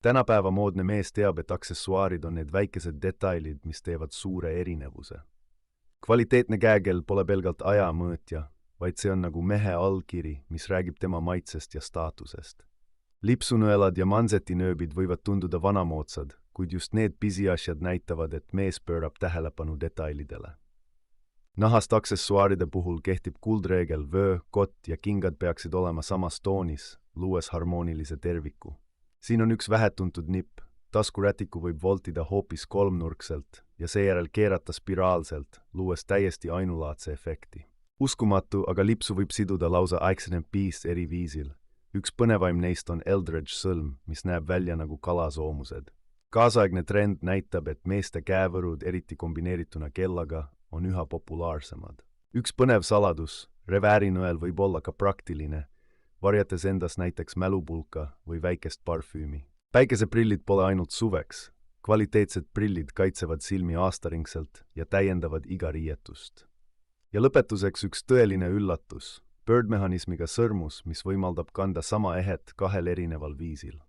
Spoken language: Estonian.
Tänapäeva moodne mees teab, et aksessuaarid on need väikesed detailid, mis teevad suure erinevuse. Kvaliteetne käekell pole pelgalt ajamõõtja, vaid see on nagu mehe allkiri, mis räägib tema maitsest ja staatusest. Lipsunõelad ja mansetinööbid võivad tunduda vanamoodsad, kuid just need pisiasjad näitavad, et mees pöörab tähelepanu detailidele. Nahast aksessuaaride puhul kehtib kuldreegel: vöö, kott ja kingad peaksid olema samas toonis, luues harmoonilise terviku. Siin on üks vähetuntud nipp: taskurätiku võib voltida hoopis kolmnurkselt ja seejärel keerata spiraalselt, luues täiesti ainulaadse efekti. Uskumatu, aga lipsu võib siduda lausa XNP-st eri viisil. Üks põnevaim neist on Eldridge sõlm, mis näeb välja nagu kalasoomused. Kaasaegne trend näitab, et meeste käevõrud, eriti kombineerituna kellaga, on üha populaarsemad. Üks põnev saladus: reväärinõel võib olla ka praktiline, varjates endas näiteks mälupulka või väikest parfüümi. Päikeseprillid pole ainult suveks. Kvaliteetsed prillid kaitsevad silmi aastaringselt ja täiendavad iga riietust. Ja lõpetuseks üks tõeline üllatus: pöördmehhanismiga sõrmus, mis võimaldab kanda sama ehet kahel erineval viisil.